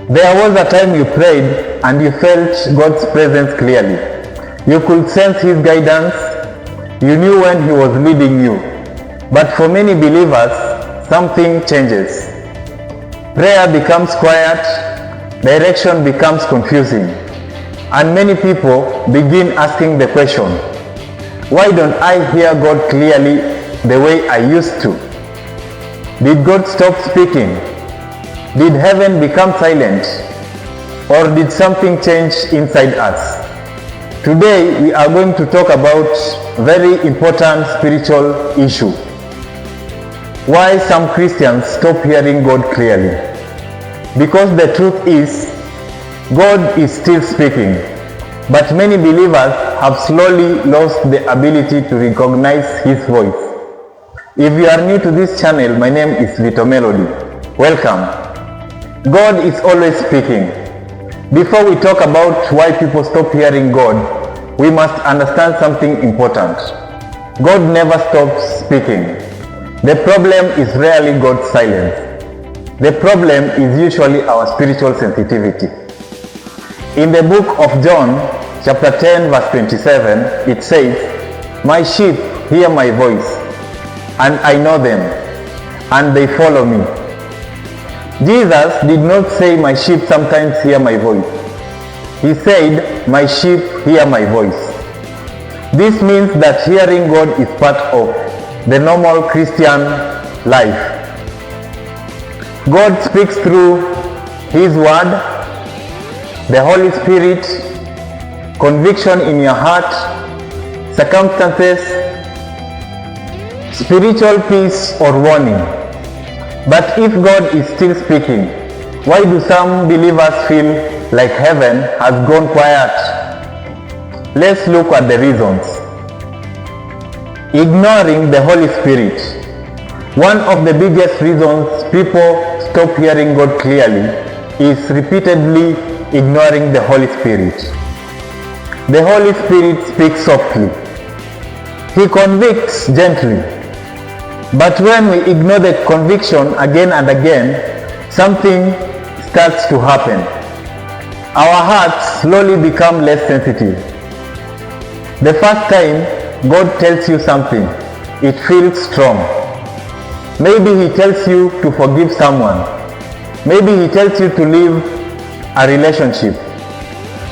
There was a time you prayed and you felt God's presence clearly. You could sense His guidance. You knew when He was leading you. But for many believers, something changes. Prayer becomes quiet, direction becomes confusing, and many people begin asking the question, why don't I hear God clearly the way I used to? Did God stop speaking? Did heaven become silent? Or did something change inside us? Today we are going to talk about a very important spiritual issue. Why some Christians stop hearing God clearly? Because the truth is, God is still speaking, but many believers have slowly lost the ability to recognize His voice. If you are new to this channel, my name is Vito Melody. Welcome. God is always speaking. Before we talk about why people stop hearing God, we must understand something important. God never stops speaking. The problem is rarely God's silence. The problem is usually our spiritual sensitivity. In the book of John, chapter 10, verse 27, it says, "My sheep hear my voice, and I know them, and they follow me." Jesus did not say, "My sheep sometimes hear my voice." He said, "My sheep hear my voice." This means that hearing God is part of the normal Christian life. God speaks through His Word, the Holy Spirit, conviction in your heart, circumstances, spiritual peace or warning. But if God is still speaking, why do some believers feel like heaven has gone quiet? Let's look at the reasons. Ignoring the Holy Spirit. One of the biggest reasons people stop hearing God clearly is repeatedly ignoring the Holy Spirit. The Holy Spirit speaks softly. He convicts gently. But when we ignore the conviction again and again, something starts to happen. Our hearts slowly become less sensitive. The first time God tells you something, it feels strong. Maybe He tells you to forgive someone. Maybe He tells you to leave a relationship.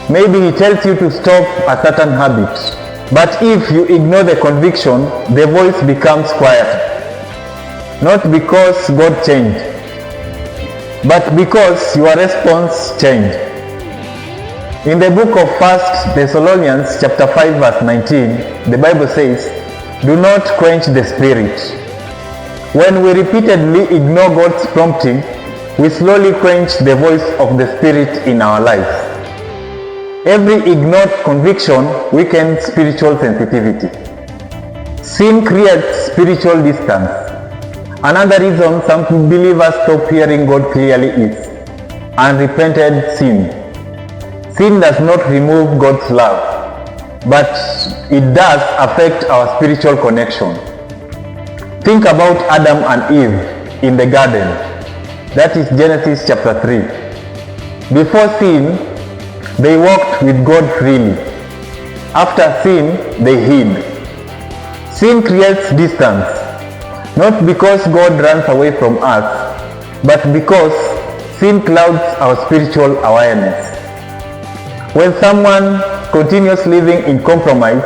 Maybe He tells you to stop a certain habit. But if you ignore the conviction, the voice becomes quieter. Not because God changed, but because your response changed. In the book of 1 Thessalonians chapter 5 verse 19, the Bible says, "Do not quench the Spirit." When we repeatedly ignore God's prompting, we slowly quench the voice of the Spirit in our lives. Every ignored conviction weakens spiritual sensitivity. Sin creates spiritual distance. Another reason some believers stop hearing God clearly is unrepented sin. Sin does not remove God's love, but it does affect our spiritual connection. Think about Adam and Eve in the garden. That is Genesis chapter 3. Before sin, they walked with God freely. After sin, they hid. Sin creates distance, not because God runs away from us, but because sin clouds our spiritual awareness. When someone continues living in compromise,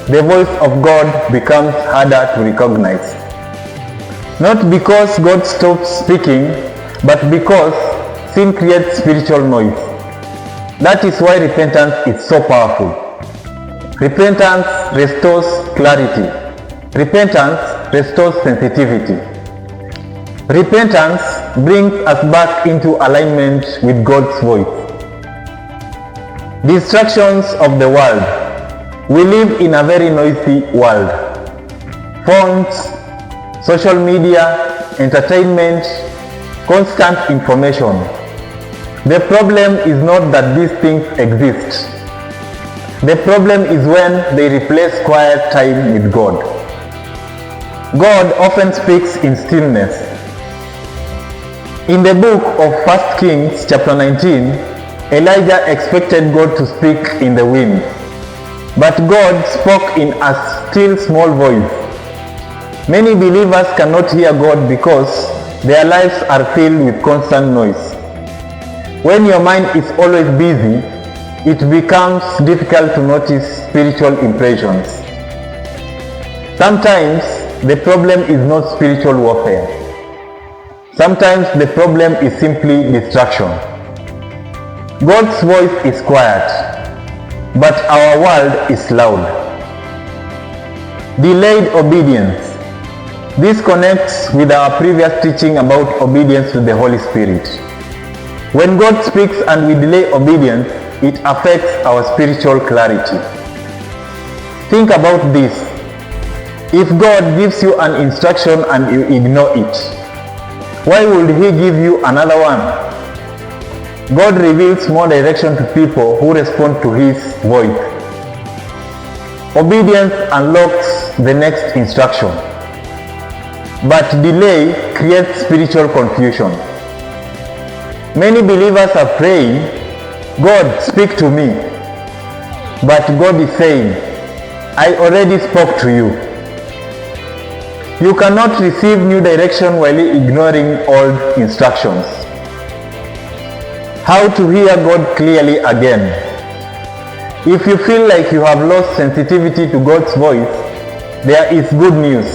the voice of God becomes harder to recognize. Not because God stops speaking, but because sin creates spiritual noise. That is why repentance is so powerful. Repentance restores clarity. Repentance restores sensitivity. Repentance brings us back into alignment with God's voice. Distractions of the world. We live in a very noisy world. Phones, social media, entertainment, constant information. The problem is not that these things exist. The problem is when they replace quiet time with God. God often speaks in stillness. In the book of 1 Kings chapter 19, Elijah expected God to speak in the wind, but God spoke in a still small voice. Many believers cannot hear God because their lives are filled with constant noise. When your mind is always busy, it becomes difficult to notice spiritual impressions. Sometimes the problem is not spiritual warfare. Sometimes the problem is simply distraction. God's voice is quiet, but our world is loud. Delayed obedience. This connects with our previous teaching about obedience to the Holy Spirit. When God speaks and we delay obedience, it affects our spiritual clarity. Think about this. If God gives you an instruction and you ignore it, why would He give you another one? God reveals more direction to people who respond to His voice. Obedience unlocks the next instruction, but delay creates spiritual confusion. Many believers are praying, God, speak to me. But God is saying, I already spoke to you. You cannot receive new direction while ignoring old instructions. How to hear God clearly again? If you feel like you have lost sensitivity to God's voice, there is good news.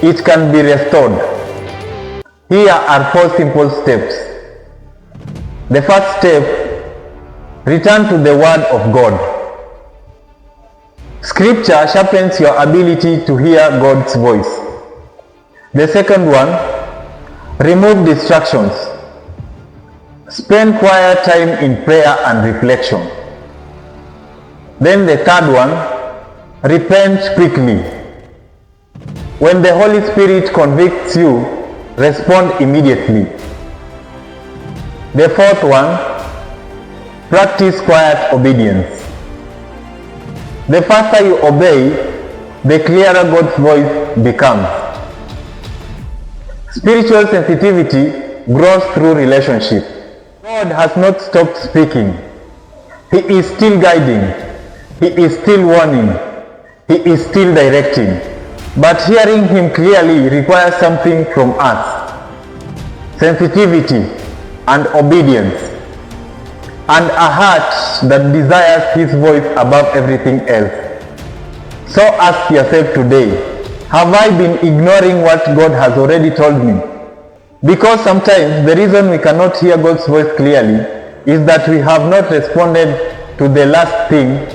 It can be restored. Here are 4 simple steps. The first step, return to the Word of God. Scripture sharpens your ability to hear God's voice. The second one, remove distractions. Spend quiet time in prayer and reflection. Then the third one, repent quickly. When the Holy Spirit convicts you, respond immediately. The fourth one, practice quiet obedience. The faster you obey, the clearer God's voice becomes. Spiritual sensitivity grows through relationship. God has not stopped speaking. He is still guiding. He is still warning. He is still directing. But hearing Him clearly requires something from us. Sensitivity and obedience, and a heart that desires His voice above everything else. So ask yourself today, have I been ignoring what God has already told me? Because sometimes the reason we cannot hear God's voice clearly is that we have not responded to the last thing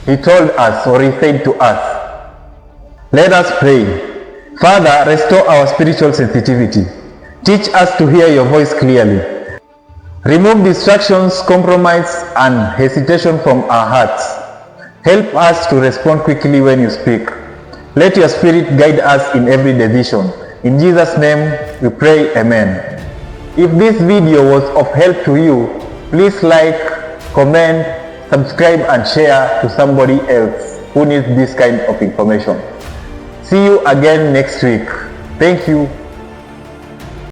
He told us or He said to us. Let us pray. Father, restore our spiritual sensitivity. Teach us to hear your voice clearly. Remove distractions, compromise, and hesitation from our hearts. Help us to respond quickly when you speak. Let your Spirit guide us in every decision. In Jesus' name we pray, Amen. If this video was of help to you, please like, comment, subscribe and share to somebody else who needs this kind of information. See you again next week. Thank you.